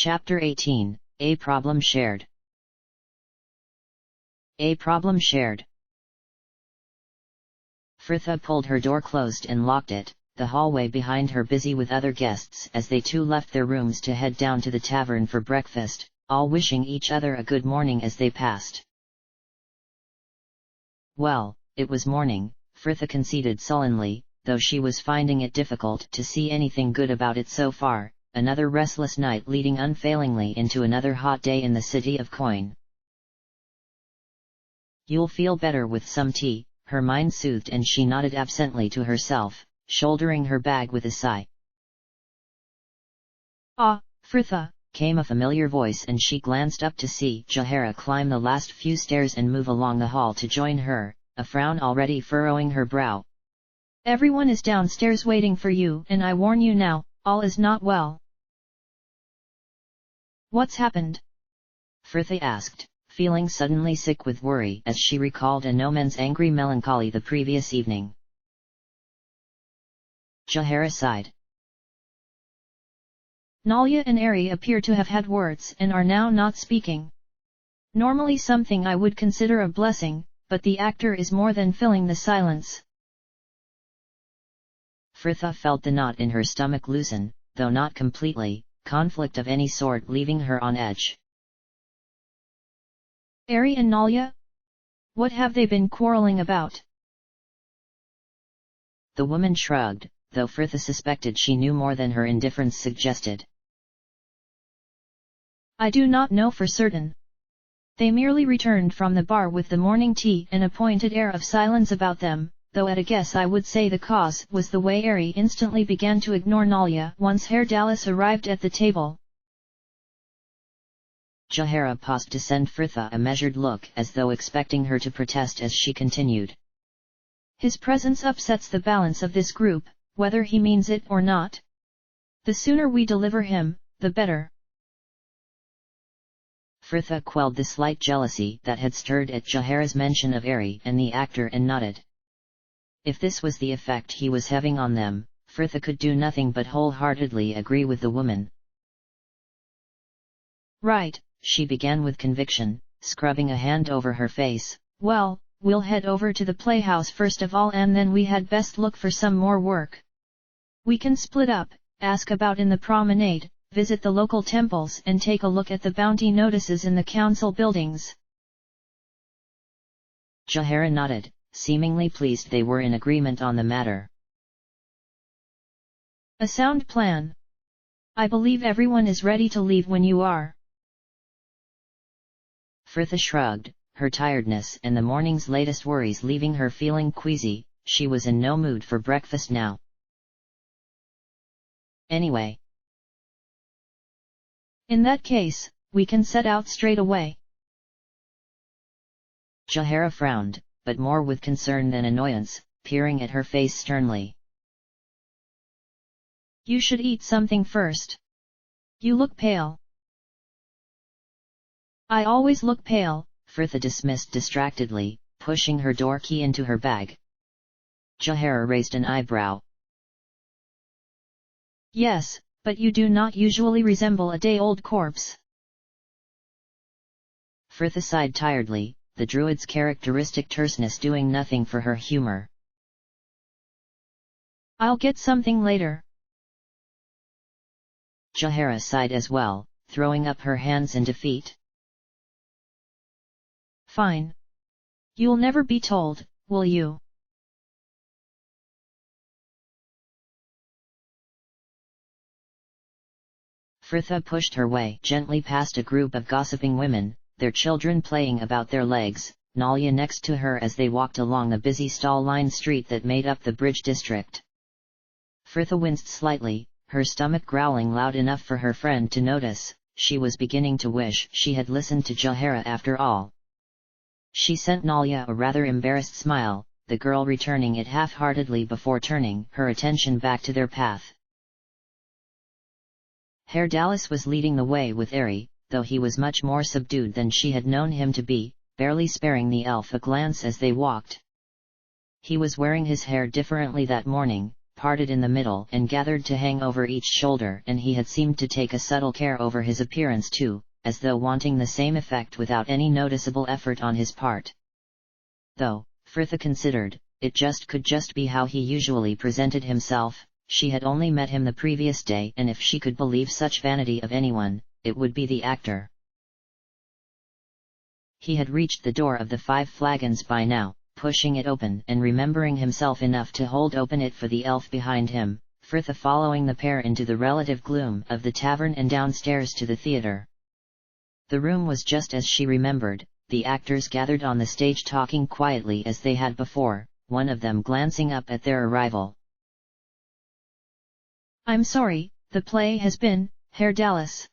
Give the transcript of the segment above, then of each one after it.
Chapter 18, A Problem Shared. A Problem Shared. Fritha pulled her door closed and locked it, the hallway behind her busy with other guests as they too left their rooms to head down to the tavern for breakfast, all wishing each other a good morning as they passed. Well, it was morning, Fritha conceded sullenly, though she was finding it difficult to see anything good about it so far. Another restless night leading unfailingly into another hot day in the city of coin. You'll feel better with some tea, her mind soothed, and she nodded absently to herself, shouldering her bag with a sigh. Ah, Fritha, came a familiar voice, and she glanced up to see Jahara climb the last few stairs and move along the hall to join her, a frown already furrowing her brow. Everyone is downstairs waiting for you, and I warn you now, all is not well. What's happened? Fritha asked, feeling suddenly sick with worry as she recalled Anoman's angry melancholy the previous evening. Jahara sighed. Nalya and Ari appear to have had words and are now not speaking. Normally something I would consider a blessing, but the actor is more than filling the silence. Fritha felt the knot in her stomach loosen, though not completely, conflict of any sort leaving her on edge. Ari and Nalya? What have they been quarreling about? The woman shrugged, though Fritha suspected she knew more than her indifference suggested. I do not know for certain. They merely returned from the bar with the morning tea and a pointed air of silence about them, though at a guess I would say the cause was the way Ari instantly began to ignore Nalya once Herr Dallas arrived at the table. Jahara paused to send Fritha a measured look as though expecting her to protest as she continued. His presence upsets the balance of this group, whether he means it or not. The sooner we deliver him, the better. Fritha quelled the slight jealousy that had stirred at Jahara's mention of Ari and the actor and nodded. If this was the effect he was having on them, Fritha could do nothing but wholeheartedly agree with the woman. Right, she began with conviction, scrubbing a hand over her face. Well, we'll head over to the playhouse first of all, and then we had best look for some more work. We can split up, ask about in the promenade, visit the local temples and take a look at the bounty notices in the council buildings. Jahara nodded, seemingly pleased they were in agreement on the matter. A sound plan. I believe everyone is ready to leave when you are. Fritha shrugged, her tiredness and the morning's latest worries leaving her feeling queasy. She was in no mood for breakfast now. Anyway. In that case, we can set out straight away. Jahara frowned, but more with concern than annoyance, peering at her face sternly. You should eat something first. You look pale. I always look pale, Fritha dismissed distractedly, pushing her door key into her bag. Jahara raised an eyebrow. Yes, but you do not usually resemble a day-old corpse. Fritha sighed tiredly, the druid's characteristic terseness doing nothing for her humor. I'll get something later. Jahara sighed as well, throwing up her hands in defeat. Fine. You'll never be told, will you? Fritha pushed her way gently past a group of gossiping women, their children playing about their legs, Nalya next to her as they walked along the busy stall-lined street that made up the bridge district. Fritha winced slightly, her stomach growling loud enough for her friend to notice. She was beginning to wish she had listened to Jahara after all. She sent Nalya a rather embarrassed smile, the girl returning it half-heartedly before turning her attention back to their path. Herr Dallas was leading the way with Ari, though he was much more subdued than she had known him to be, barely sparing the elf a glance as they walked. He was wearing his hair differently that morning, parted in the middle and gathered to hang over each shoulder, and he had seemed to take a subtle care over his appearance too, as though wanting the same effect without any noticeable effort on his part. Though, Frithia considered, it could just be how he usually presented himself. She had only met him the previous day, and if she could believe such vanity of anyone, it would be the actor. He had reached the door of the 5 flagons by now, pushing it open and remembering himself enough to hold open it for the elf behind him, Frithia following the pair into the relative gloom of the tavern and downstairs to the theatre. The room was just as she remembered, the actors gathered on the stage talking quietly as they had before, one of them glancing up at their arrival. "I'm sorry, the play has been, Herr Dallas."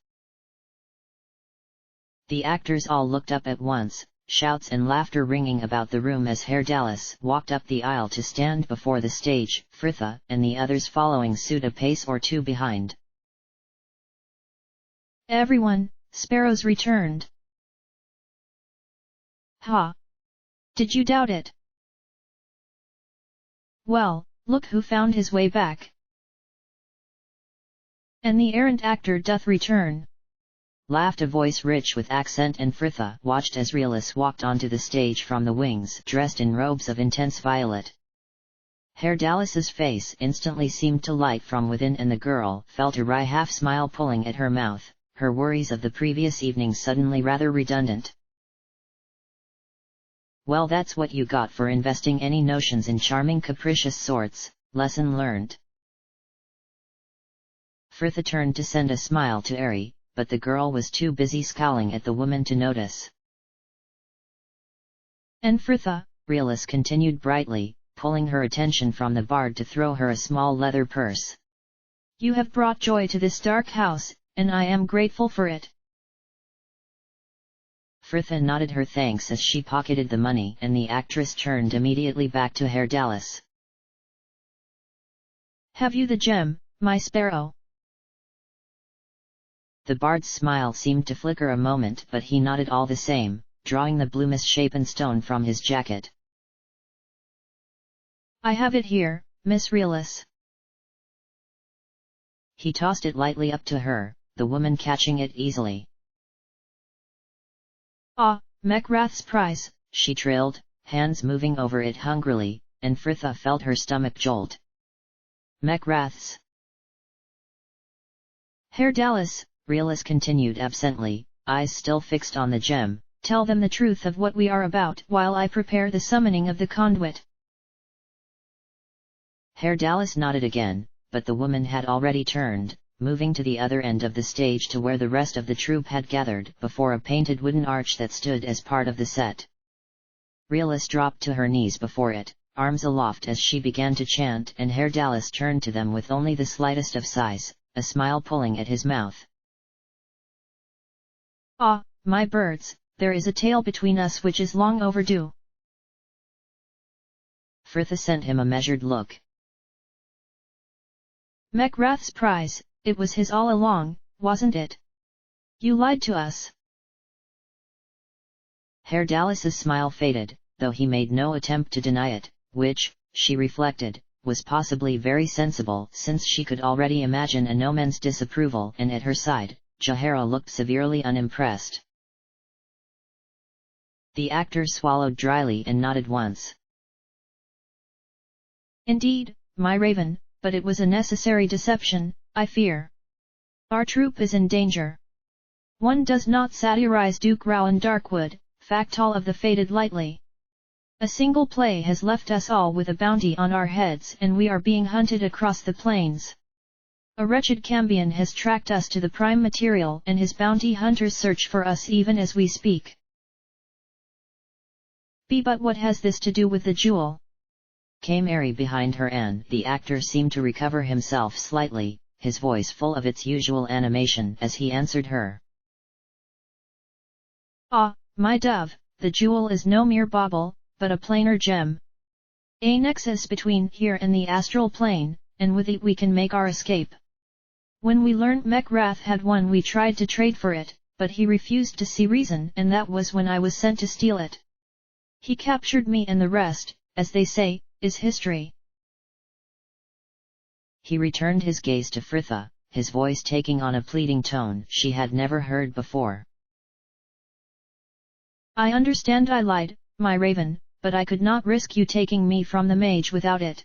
The actors all looked up at once, shouts and laughter ringing about the room as Herr Dallas walked up the aisle to stand before the stage, Frithia and the others following suit a pace or two behind. "Everyone, Sparrow's returned." "Ha! Did you doubt it? Well, look who found his way back. And the errant actor doth return," laughed a voice rich with accent, and Frithia watched as Relis walked onto the stage from the wings dressed in robes of intense violet. Herr Dallas's face instantly seemed to light from within, and the girl felt a wry half-smile pulling at her mouth, her worries of the previous evening suddenly rather redundant. "Well, that's what you got for investing any notions in charming capricious sorts, lesson learned." Frithia turned to send a smile to Ari, but the girl was too busy scowling at the woman to notice. "And Frithia," Relis continued brightly, pulling her attention from the bard to throw her a small leather purse. "You have brought joy to this dark house, and I am grateful for it." Frithia nodded her thanks as she pocketed the money, and the actress turned immediately back to Herr Dallas. "Have you the gem, my sparrow?" The bard's smile seemed to flicker a moment, but he nodded all the same, drawing the blue misshapen stone from his jacket. "I have it here, Miss Relis." He tossed it lightly up to her, the woman catching it easily. "Ah, Mechrath's prize," she trilled, hands moving over it hungrily, and Frithia felt her stomach jolt. "Mechrath's?" "Herr Dallas," Relis continued absently, eyes still fixed on the gem, "tell them the truth of what we are about while I prepare the summoning of the conduit." Herr Dallas nodded again, but the woman had already turned, moving to the other end of the stage to where the rest of the troupe had gathered before a painted wooden arch that stood as part of the set. Relis dropped to her knees before it, arms aloft as she began to chant, and Herr Dallas turned to them with only the slightest of sighs, a smile pulling at his mouth. "Ah, my birds, there is a tale between us which is long overdue." Frithia sent him a measured look. "Mechrath's prize, it was his all along, wasn't it? You lied to us." Herr Dallas's smile faded, though he made no attempt to deny it, which, she reflected, was possibly very sensible since she could already imagine a noman's disapproval, and at her side, Jahara looked severely unimpressed. The actor swallowed dryly and nodded once. "Indeed, my raven, but it was a necessary deception, I fear. Our troupe is in danger. One does not satirize Duke Rowan Darkwood, Factol of the Fated lightly. A single play has left us all with a bounty on our heads, and we are being hunted across the plains. A wretched Cambion has tracked us to the prime material, and his bounty hunters search for us even as we speak." But what has this to do with the jewel?" came Ari behind her, and the actor seemed to recover himself slightly, his voice full of its usual animation as he answered her. "Ah, my dove, the jewel is no mere bauble, but a plainer gem. A nexus between here and the astral plane, and with it we can make our escape. When we learnt Mechrath had one, we tried to trade for it, but he refused to see reason, and that was when I was sent to steal it. He captured me, and the rest, as they say, is history." He returned his gaze to Fritha, his voice taking on a pleading tone she had never heard before. I understand I lied, my raven, but I could not risk you taking me from the mage without it.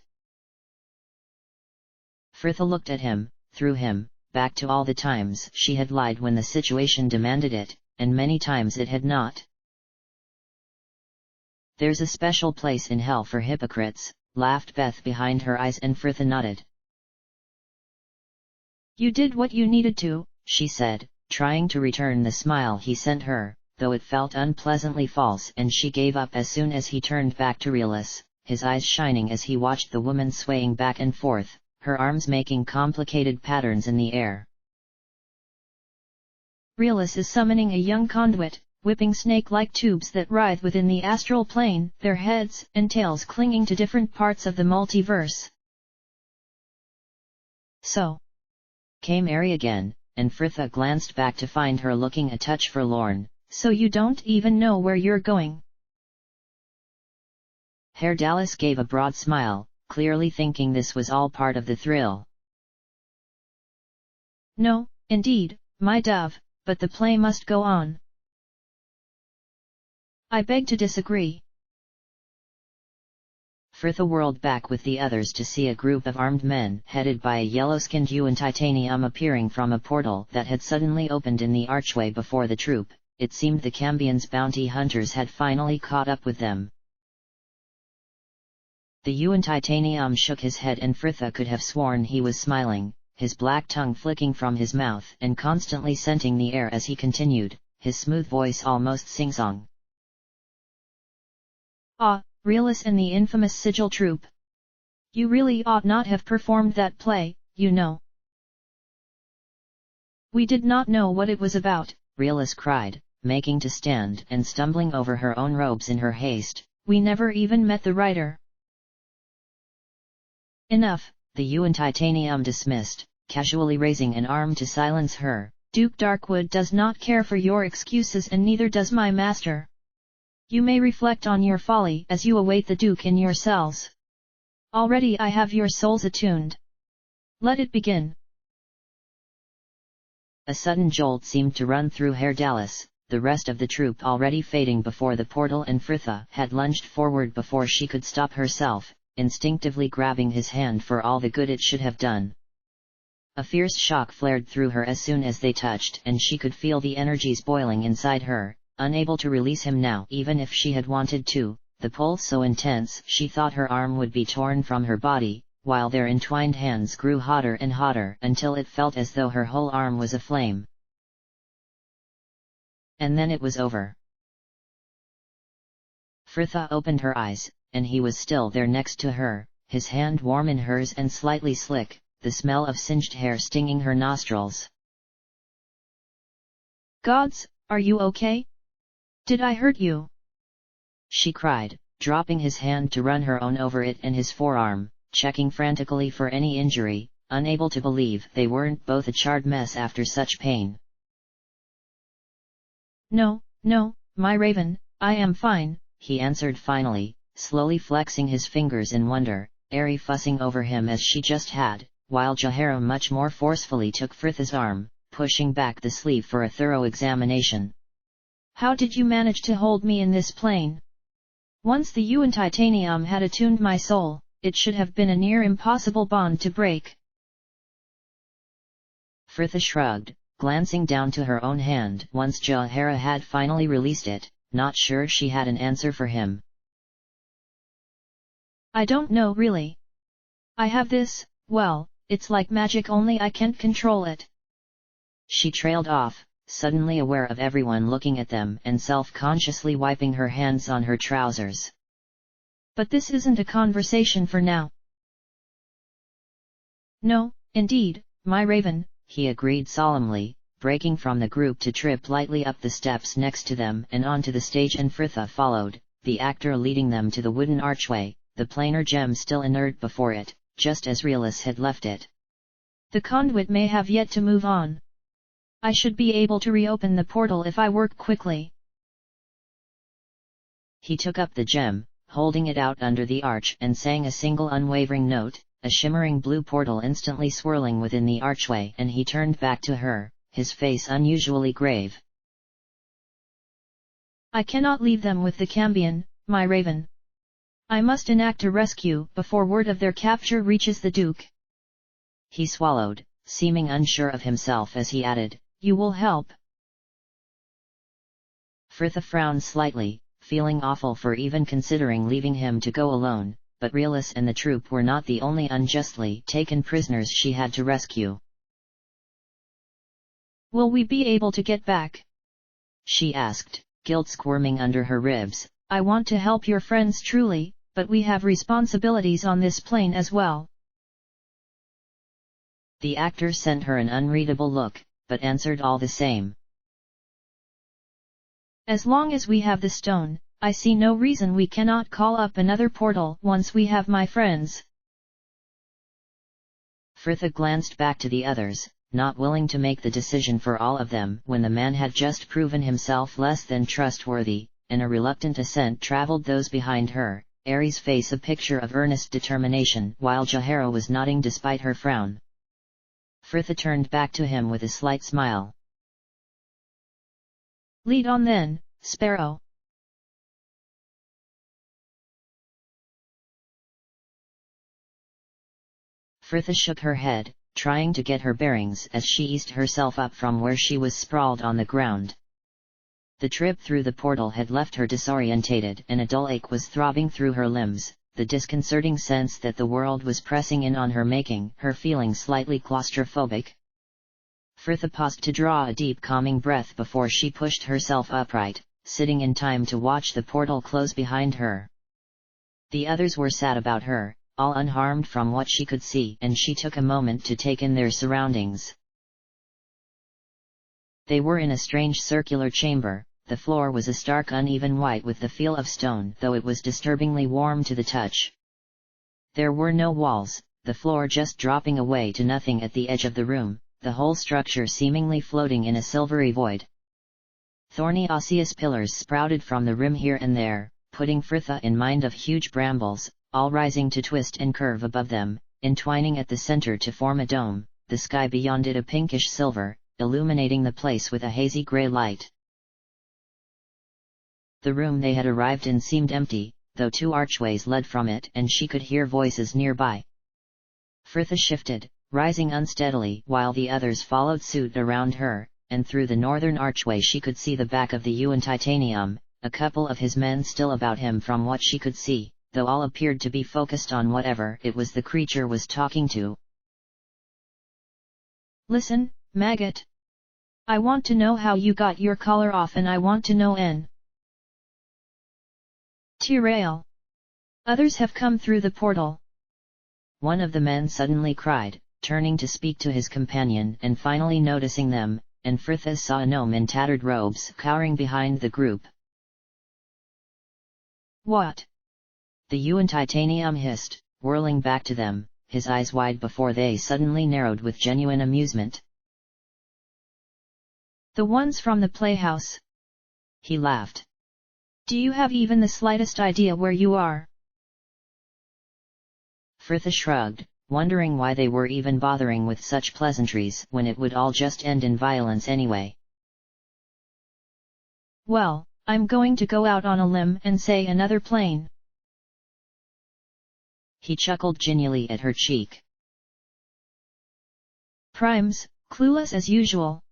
Fritha looked at him, through him, back to all the times she had lied when the situation demanded it, and many times it had not. There's a special place in hell for hypocrites, laughed Beth behind her eyes, and Fritha nodded. You did what you needed to, she said, trying to return the smile he sent her, though it felt unpleasantly false, and she gave up as soon as he turned back to Relis, his eyes shining as he watched the woman swaying back and forth, her arms making complicated patterns in the air. Relis is summoning a young conduit, whipping snake-like tubes that writhe within the astral plane, their heads and tails clinging to different parts of the multiverse. So, came Ari again, and Fritha glanced back to find her looking a touch forlorn. So you don't even know where you're going? Herr Dallas gave a broad smile, clearly thinking this was all part of the thrill. No, indeed, my dove, but the play must go on. I beg to disagree. Fritha whirled back with the others to see a group of armed men headed by a yellow-skinned Yuan Titanium appearing from a portal that had suddenly opened in the archway before the troop. It seemed the Cambions' bounty hunters had finally caught up with them. The Yuan Titanium shook his head, and Fritha could have sworn he was smiling, his black tongue flicking from his mouth and constantly scenting the air as he continued, his smooth voice almost sing-song. Ah, Relis and the infamous Sigil Troop. You really ought not have performed that play, you know. We did not know what it was about, Relis cried, making to stand and stumbling over her own robes in her haste. We never even met the writer. Enough, the Yuan Titanium dismissed, casually raising an arm to silence her. Duke Darkwood does not care for your excuses, and neither does my master. You may reflect on your folly as you await the Duke in your cells. Already I have your souls attuned. Let it begin. A sudden jolt seemed to run through Herr Dallas, the rest of the troop already fading before the portal, and Fritha had lunged forward before she could stop herself, instinctively grabbing his hand for all the good it should have done. A fierce shock flared through her as soon as they touched, and she could feel the energies boiling inside her, unable to release him now even if she had wanted to, the pull so intense she thought her arm would be torn from her body, while their entwined hands grew hotter and hotter until it felt as though her whole arm was aflame. And then it was over. Fritha opened her eyes, and he was still there next to her, his hand warm in hers and slightly slick, the smell of singed hair stinging her nostrils. Gods, are you okay? Did I hurt you? She cried, dropping his hand to run her own over it and his forearm, checking frantically for any injury, unable to believe they weren't both a charred mess after such pain. No, my raven, I am fine, he answered finally, slowly flexing his fingers in wonder, Ari fussing over him as she just had, while Jahara much more forcefully took Fritha's arm, pushing back the sleeve for a thorough examination. How did you manage to hold me in this plane? Once the Yuan Titanium had attuned my soul, it should have been a near impossible bond to break. Fritha shrugged, glancing down to her own hand once Jahara had finally released it, not sure she had an answer for him. I don't know really. I have this, well, it's like magic, only I can't control it. She trailed off, suddenly aware of everyone looking at them and self-consciously wiping her hands on her trousers. But this isn't a conversation for now. No, indeed, my raven, he agreed solemnly, breaking from the group to trip lightly up the steps next to them and onto the stage, and Fritha followed, the actor leading them to the wooden archway, the planar gem still inert before it, just as Relis had left it. The conduit may have yet to move on. I should be able to reopen the portal if I work quickly. He took up the gem, holding it out under the arch, and sang a single unwavering note, a shimmering blue portal instantly swirling within the archway, and he turned back to her, his face unusually grave. I cannot leave them with the Cambion, my raven. I must enact a rescue before word of their capture reaches the Duke. He swallowed, seeming unsure of himself as he added, You will help. Fritha frowned slightly, feeling awful for even considering leaving him to go alone, but Realis and the troop were not the only unjustly taken prisoners she had to rescue. Will we be able to get back? She asked, guilt squirming under her ribs. I want to help your friends truly, but we have responsibilities on this plane as well. The actor sent her an unreadable look, but answered all the same. As long as we have the stone, I see no reason we cannot call up another portal once we have my friends. Fritha glanced back to the others, not willing to make the decision for all of them when the man had just proven himself less than trustworthy, and a reluctant assent traveled those behind her, Ares' face a picture of earnest determination while Jahara was nodding despite her frown. Fritha turned back to him with a slight smile. Lead on then, Sparrow. Fritha shook her head, trying to get her bearings as she eased herself up from where she was sprawled on the ground. The trip through the portal had left her disorientated and a dull ache was throbbing through her limbs, the disconcerting sense that the world was pressing in on her making her feeling slightly claustrophobic. Fritha paused to draw a deep calming breath before she pushed herself upright, sitting in time to watch the portal close behind her. The others were sad about her, all unharmed from what she could see, and she took a moment to take in their surroundings. They were in a strange circular chamber. The floor was a stark uneven white with the feel of stone, though it was disturbingly warm to the touch. There were no walls, the floor just dropping away to nothing at the edge of the room, the whole structure seemingly floating in a silvery void. Thorny osseous pillars sprouted from the rim here and there, putting Fritha in mind of huge brambles, all rising to twist and curve above them, entwining at the center to form a dome, the sky beyond it a pinkish silver, illuminating the place with a hazy gray light. The room they had arrived in seemed empty, though two archways led from it and she could hear voices nearby. Fritha shifted, rising unsteadily while the others followed suit around her, and through the northern archway she could see the back of the Yuan Titanium, a couple of his men still about him from what she could see, though all appeared to be focused on whatever it was the creature was talking to. Listen, maggot. I want to know how you got your collar off and I want to know N. Tirail. Others have come through the portal. One of the men suddenly cried, turning to speak to his companion and finally noticing them, and Fritha saw a gnome in tattered robes cowering behind the group. What? The Yuan Titanium hissed, whirling back to them, his eyes wide before they suddenly narrowed with genuine amusement. The ones from the playhouse. He laughed. Do you have even the slightest idea where you are? Fritha shrugged, wondering why they were even bothering with such pleasantries when it would all just end in violence anyway. Well, I'm going to go out on a limb and say another plane. He chuckled genially at her cheek. Primes, clueless as usual.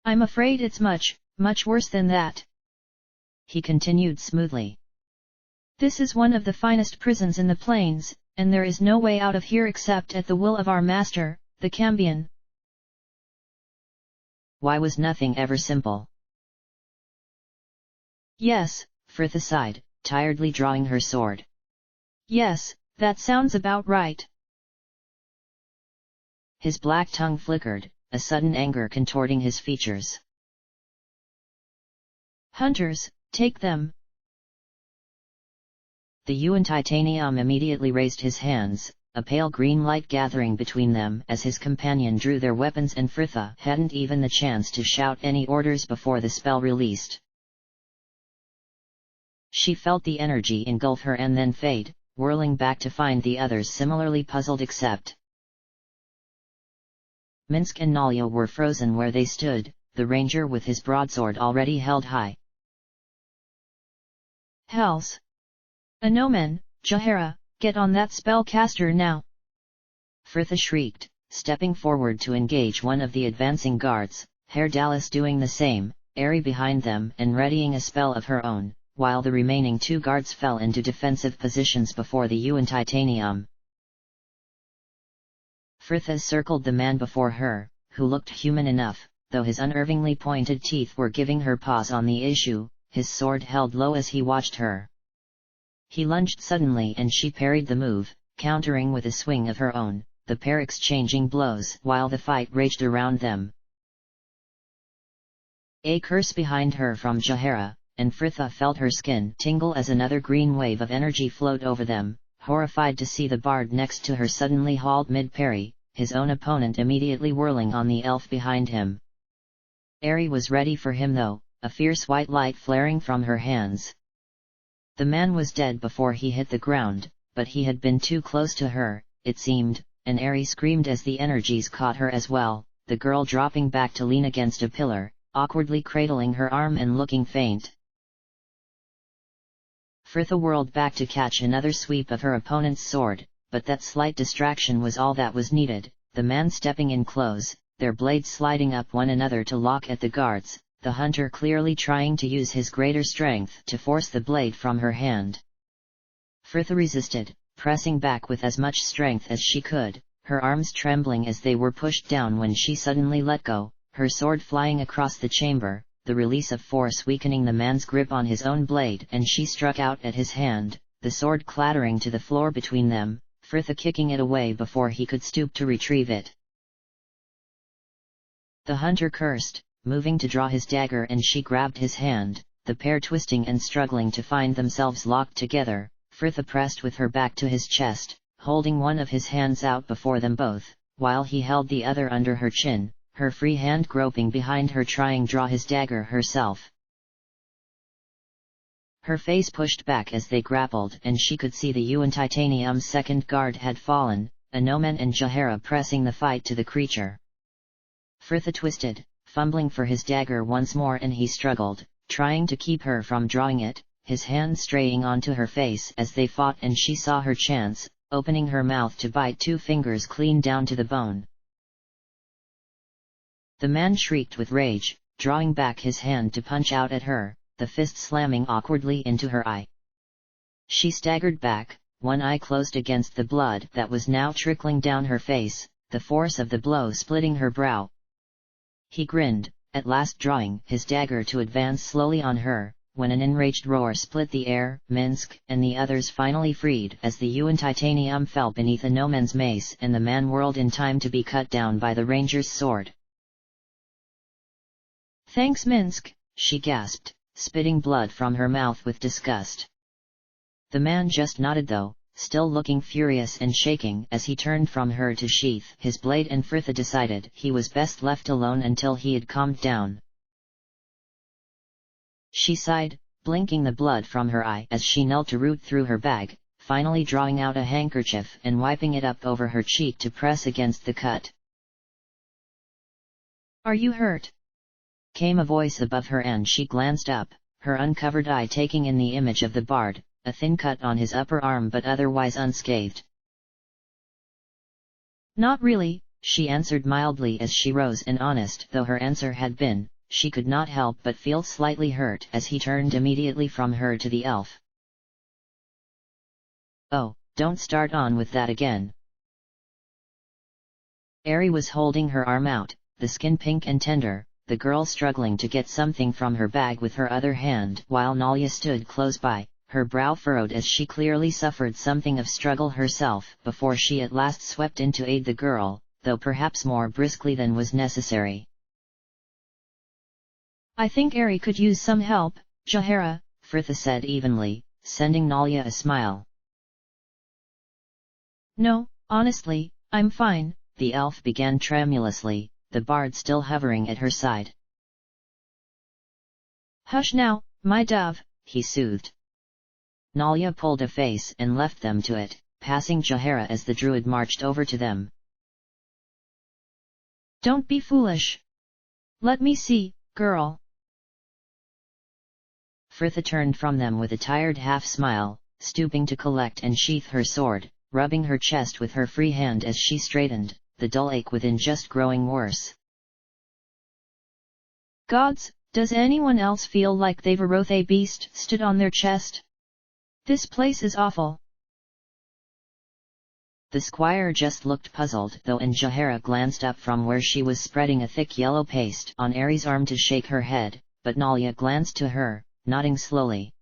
I'm afraid it's much, much worse than that. He continued smoothly. This is one of the finest prisons in the plains, and there is no way out of here except at the will of our master, the Cambion. Why was nothing ever simple? Yes, Fritha sighed, tiredly drawing her sword. Yes, that sounds about right. His black tongue flickered, a sudden anger contorting his features. Hunters, take them. The Yuan Titanium immediately raised his hands, a pale green light gathering between them as his companion drew their weapons, and Fritha hadn't even the chance to shout any orders before the spell released. She felt the energy engulf her and then fade, whirling back to find the others similarly puzzled except Minsk and Nalia were frozen where they stood, the ranger with his broadsword already held high. Hells! Anomen, Jahara, get on that spellcaster now! Frithha shrieked, stepping forward to engage one of the advancing guards, Herr Dallas doing the same, Ari behind them and readying a spell of her own, while the remaining 2 guards fell into defensive positions before the Yuan Titanium. Frithha circled the man before her, who looked human enough, though his unnervingly pointed teeth were giving her pause on the issue, his sword held low as he watched her. He lunged suddenly and she parried the move, countering with a swing of her own, the pair exchanging blows while the fight raged around them. A curse behind her from Jahara, and Frithha felt her skin tingle as another green wave of energy flowed over them, horrified to see the bard next to her suddenly hauled mid-parry, his own opponent immediately whirling on the elf behind him. Ari was ready for him though, a fierce white light flaring from her hands. The man was dead before he hit the ground, but he had been too close to her, it seemed, and Ari screamed as the energies caught her as well, the girl dropping back to lean against a pillar, awkwardly cradling her arm and looking faint. Frithha whirled back to catch another sweep of her opponent's sword, but that slight distraction was all that was needed, the man stepping in close, their blades sliding up one another to lock at the guards, the hunter clearly trying to use his greater strength to force the blade from her hand. Frithha resisted, pressing back with as much strength as she could, her arms trembling as they were pushed down when she suddenly let go, her sword flying across the chamber, the release of force weakening the man's grip on his own blade, and she struck out at his hand, the sword clattering to the floor between them, Frithha kicking it away before he could stoop to retrieve it. The hunter cursed, moving to draw his dagger, and she grabbed his hand, the pair twisting and struggling to find themselves locked together. Frithha pressed with her back to his chest, holding one of his hands out before them both, while he held the other under her chin, her free hand groping behind her trying to draw his dagger herself. Her face pushed back as they grappled, and she could see the Yuan Titanium's second guard had fallen, Anomen and Jahara pressing the fight to the creature. Frithha twisted, fumbling for his dagger once more, and he struggled, trying to keep her from drawing it, his hand straying onto her face as they fought, and she saw her chance, opening her mouth to bite 2 fingers clean down to the bone. The man shrieked with rage, drawing back his hand to punch out at her, the fist slamming awkwardly into her eye. She staggered back, one eye closed against the blood that was now trickling down her face, the force of the blow splitting her brow. He grinned, at last drawing his dagger to advance slowly on her, when an enraged roar split the air. Minsk and the others finally freed as the Yuan Titanium fell beneath Anomen's mace, and the man whirled in time to be cut down by the ranger's sword. "Thanks, Minsk," she gasped, spitting blood from her mouth with disgust. The man just nodded though, still looking furious and shaking as he turned from her to sheath his blade, and Frithha decided he was best left alone until he had calmed down. She sighed, blinking the blood from her eye as she knelt to root through her bag, finally drawing out a handkerchief and wiping it up over her cheek to press against the cut. "Are you hurt?" came a voice above her, and she glanced up, her uncovered eye taking in the image of the bard, a thin cut on his upper arm but otherwise unscathed. "Not really," she answered mildly as she rose, and honest though her answer had been, she could not help but feel slightly hurt as he turned immediately from her to the elf. "Oh, don't start on with that again." Ari was holding her arm out, the skin pink and tender, the girl struggling to get something from her bag with her other hand, while Nalia stood close by, her brow furrowed as she clearly suffered something of struggle herself before she at last swept in to aid the girl, though perhaps more briskly than was necessary. "I think Ari could use some help, Jahara," Frithha said evenly, sending Nalia a smile. "No, honestly, I'm fine," the elf began tremulously, the bard still hovering at her side. "Hush now, my dove," he soothed. Nalia pulled a face and left them to it, passing Jahara as the druid marched over to them. Don't be foolish. Let me see, girl. Frithha turned from them with a tired half-smile, stooping to collect and sheath her sword, rubbing her chest with her free hand as she straightened, the dull ache within just growing worse. Gods, does anyone else feel like they've a Rothe beast stood on their chest? This place is awful. The squire just looked puzzled though, and Jahara glanced up from where she was spreading a thick yellow paste on Aries' arm to shake her head, but Nalia glanced to her, nodding slowly.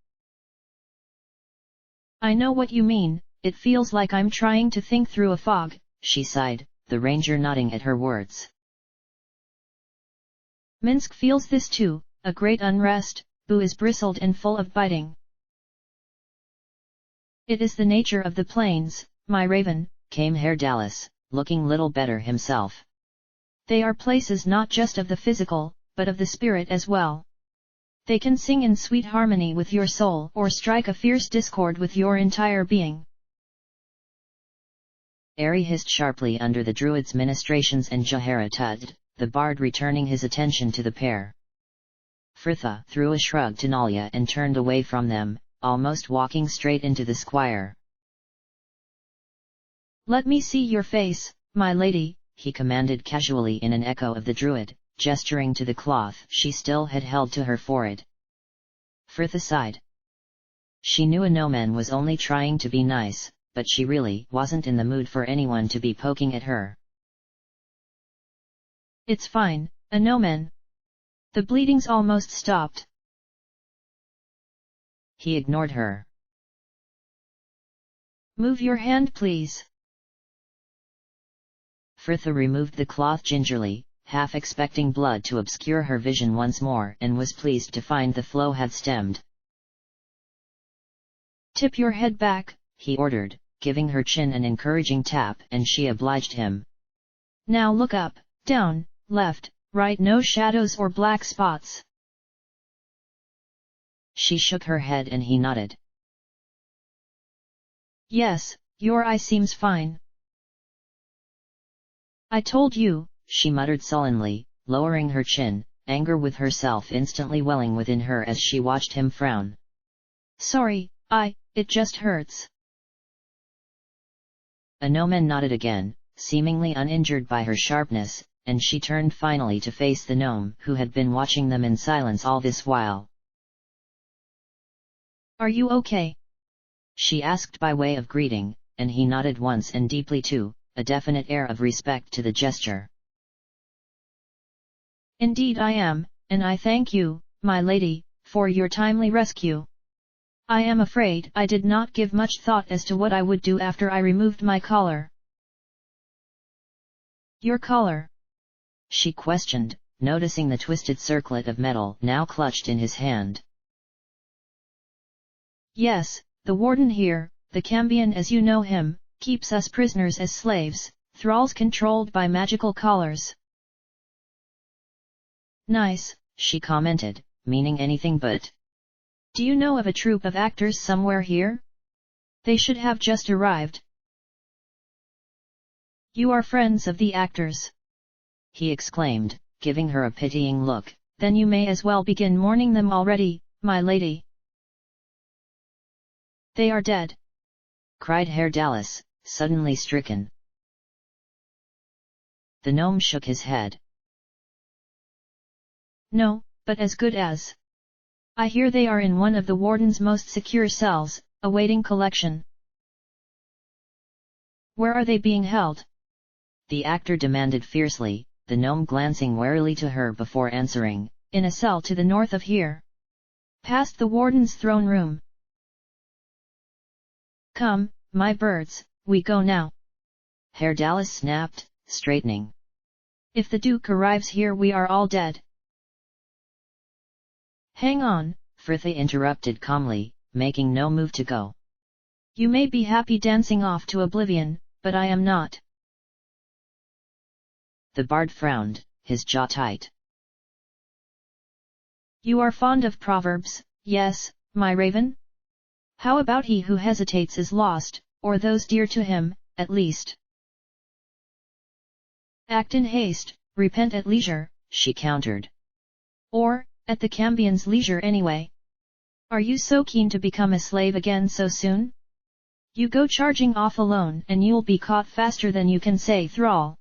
I know what you mean, it feels like I'm trying to think through a fog, she sighed, the ranger nodding at her words. Minsk feels this too, a great unrest, Boo is bristled and full of biting. It is the nature of the plains, my raven, came Herr Dallas, looking little better himself. They are places not just of the physical, but of the spirit as well. They can sing in sweet harmony with your soul or strike a fierce discord with your entire being. Ari hissed sharply under the druid's ministrations and Jahara tutted, the bard returning his attention to the pair. Frithha threw a shrug to Nalia and turned away from them, almost walking straight into the squire. Let me see your face, my lady, he commanded casually in an echo of the druid, gesturing to the cloth she still had held to her forehead. Frithha sighed. She knew a no-man was only trying to be nice, but she really wasn't in the mood for anyone to be poking at her. It's fine, a no-man. The bleeding's almost stopped. He ignored her. Move your hand please. Frithha removed the cloth gingerly, half expecting blood to obscure her vision once more, and was pleased to find the flow had stemmed. Tip your head back, he ordered, giving her chin an encouraging tap, and she obliged him. Now look up, down, left, right, no shadows or black spots. She shook her head and he nodded. Yes, your eye seems fine. I told you, she muttered sullenly, lowering her chin, anger with herself instantly welling within her as she watched him frown. Sorry, it just hurts. A no-man nodded again, seemingly uninjured by her sharpness, and she turned finally to face the gnome who had been watching them in silence all this while. Are you okay? She asked by way of greeting, and he nodded once and deeply too, a definite air of respect to the gesture. Indeed I am, and I thank you, my lady, for your timely rescue. I am afraid I did not give much thought as to what I would do after I removed my collar. Your collar? She questioned, noticing the twisted circlet of metal now clutched in his hand. Yes, the warden here, the Cambion as you know him, keeps us prisoners as slaves, thralls controlled by magical collars. Nice, she commented, meaning anything but. Do you know of a troupe of actors somewhere here? They should have just arrived. You are friends of the actors? He exclaimed, giving her a pitying look. Then you may as well begin mourning them already, my lady. They are dead, cried Herr Dallas, suddenly stricken. The gnome shook his head. No, but as good as. I hear they are in one of the warden's most secure cells, awaiting collection. Where are they being held? The actor demanded fiercely, the gnome glancing warily to her before answering. In a cell to the north of here. Past the warden's throne room. Come, my birds, we go now. Herr Dallas snapped, straightening. If the Duke arrives here we are all dead. Hang on, Frithha interrupted calmly, making no move to go. You may be happy dancing off to oblivion, but I am not. The bard frowned, his jaw tight. You are fond of proverbs, yes, my raven? How about he who hesitates is lost, or those dear to him, at least? Act in haste, repent at leisure, she countered. Or, at the Cambion's leisure anyway. Are you so keen to become a slave again so soon? You go charging off alone and you'll be caught faster than you can say thrall.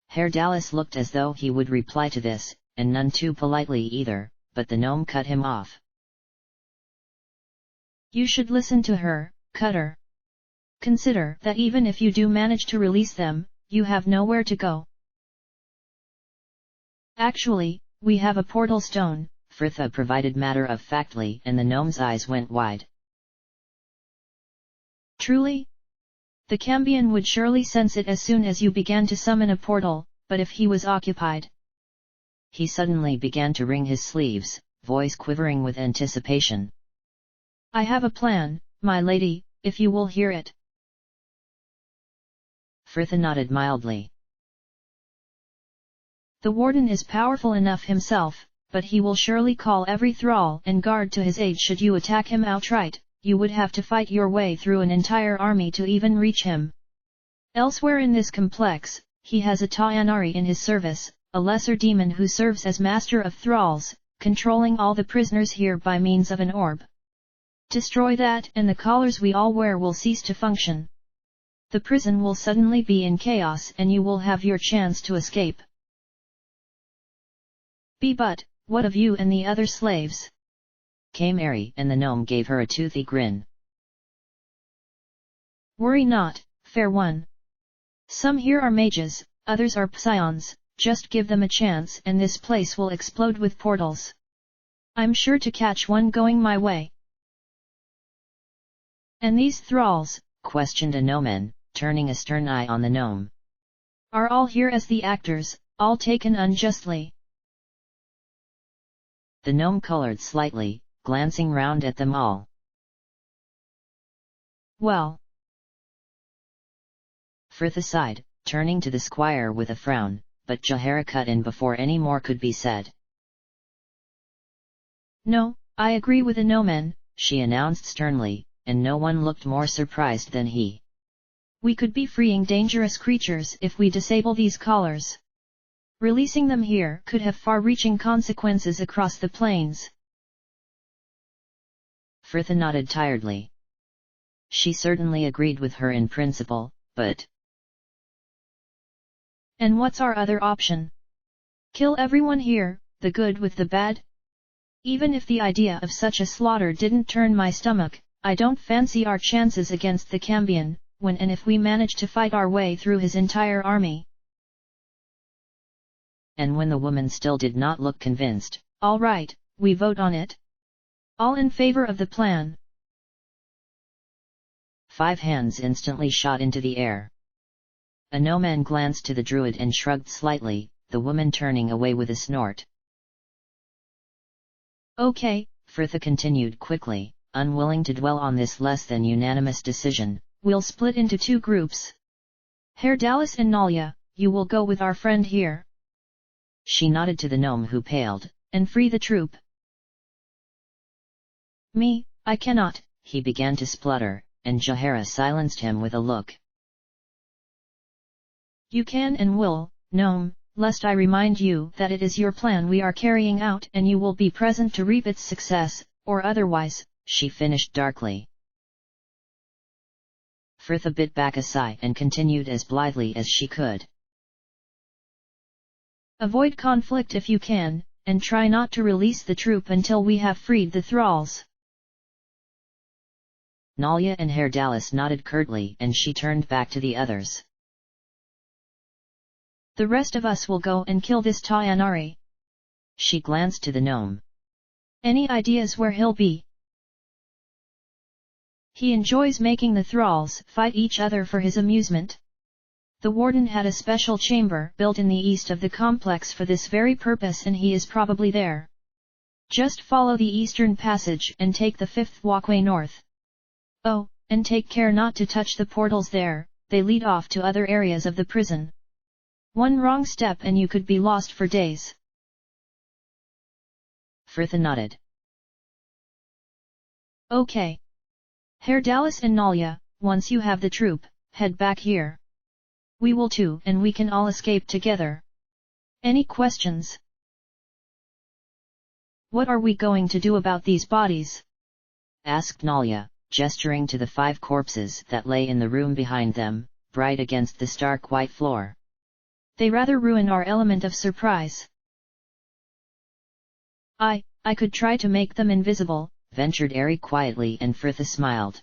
Herr Dallas looked as though he would reply to this, and none too politely either, but the gnome cut him off. You should listen to her, Cutter. Consider that even if you do manage to release them, you have nowhere to go. Actually, we have a portal stone, Fritha provided matter-of-factly, and the gnome's eyes went wide. Truly? The Cambion would surely sense it as soon as you began to summon a portal, but if he was occupied... He suddenly began to wring his sleeves, voice quivering with anticipation. I have a plan, my lady, if you will hear it. Fritha nodded mildly. The warden is powerful enough himself, but he will surely call every thrall and guard to his aid should you attack him outright. You would have to fight your way through an entire army to even reach him. Elsewhere in this complex, he has a Tayanari in his service, a lesser demon who serves as master of thralls, controlling all the prisoners here by means of an orb. Destroy that and the collars we all wear will cease to function. The prison will suddenly be in chaos and you will have your chance to escape. But, what of you and the other slaves? Came Airy, and the gnome gave her a toothy grin. Worry not, fair one. Some here are mages, others are psions, just give them a chance and this place will explode with portals. I'm sure to catch one going my way. And these thralls? Questioned a gnomon, turning a stern eye on the gnome. Are all here as the actors, all taken unjustly? The gnome colored slightly, glancing round at them all. Well. Fritha sighed, turning to the squire with a frown, but Jahara cut in before any more could be said. No, I agree with the gnomon, she announced sternly, and no one looked more surprised than he. We could be freeing dangerous creatures if we disable these collars. Releasing them here could have far-reaching consequences across the plains. Fritha nodded tiredly. She certainly agreed with her in principle, but... And what's our other option? Kill everyone here, the good with the bad? Even if the idea of such a slaughter didn't turn my stomach, I don't fancy our chances against the Cambion, when and if we manage to fight our way through his entire army. And when the woman still did not look convinced, all right, we vote on it. All in favor of the plan. 5 hands instantly shot into the air. A gnomon glanced to the druid and shrugged slightly, the woman turning away with a snort. Okay, Fritha continued quickly, unwilling to dwell on this less than unanimous decision. We'll split into 2 groups. Herr Dallas and Nalia, you will go with our friend here. She nodded to the gnome who paled. And free the troop. Me, I cannot, he began to splutter, and Jahara silenced him with a look. You can and will, gnome, lest I remind you that it is your plan we are carrying out and you will be present to reap its success, or otherwise, she finished darkly. Fritha bit back a sigh and continued as blithely as she could. Avoid conflict if you can, and try not to release the troop until we have freed the thralls. Nalia and Herr Dallas nodded curtly and she turned back to the others. The rest of us will go and kill this Tayanari. She glanced to the gnome. Any ideas where he'll be? He enjoys making the thralls fight each other for his amusement. The warden had a special chamber built in the east of the complex for this very purpose and he is probably there. Just follow the eastern passage and take the 5th walkway north. Oh, and take care not to touch the portals there, they lead off to other areas of the prison. One wrong step and you could be lost for days. Fritha nodded. Okay. Herr Dallas and Nalia, once you have the troop, head back here. We will too, and we can all escape together. Any questions? What are we going to do about these bodies? Asked Nalia, gesturing to the 5 corpses that lay in the room behind them, bright against the stark white floor. They rather ruin our element of surprise. I could try to make them invisible, ventured Ari quietly, and Fritha smiled.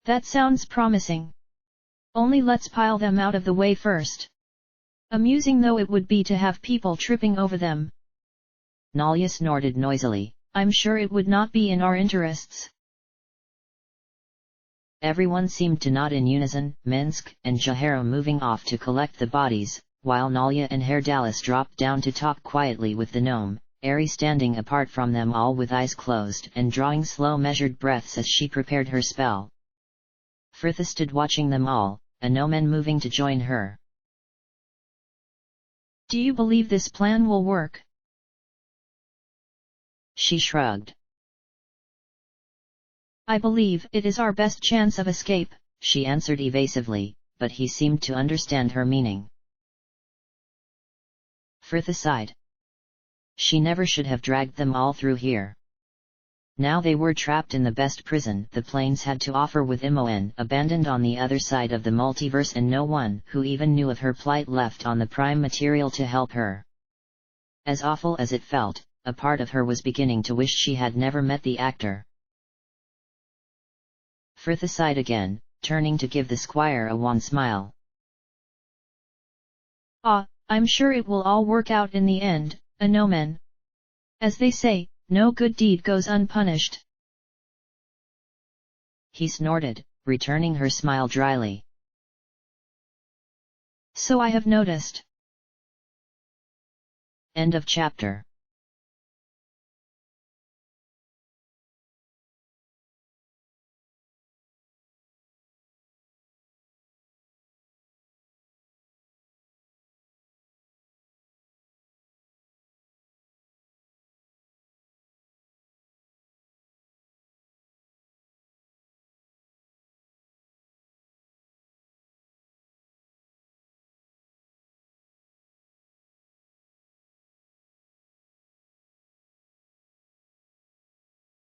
That sounds promising. Only let's pile them out of the way first. Amusing though it would be to have people tripping over them. Nalia snorted noisily. I'm sure it would not be in our interests. Everyone seemed to nod in unison, Minsk and Jahara moving off to collect the bodies, while Nalia and Herr Dallas dropped down to talk quietly with the gnome, Ari standing apart from them all with eyes closed and drawing slow measured breaths as she prepared her spell. Fritha stood watching them all, a gnome moving to join her. Do you believe this plan will work? She shrugged. I believe it is our best chance of escape, she answered evasively, but he seemed to understand her meaning. Fritha sighed. She never should have dragged them all through here. Now they were trapped in the best prison the plains had to offer, with Imoen abandoned on the other side of the multiverse and no one who even knew of her plight left on the prime material to help her. As awful as it felt, a part of her was beginning to wish she had never met the actor. Fritha sighed again, turning to give the squire a wan smile. I'm sure it will all work out in the end, a gnome. As they say, no good deed goes unpunished. He snorted, returning her smile dryly. So I have noticed. End of chapter.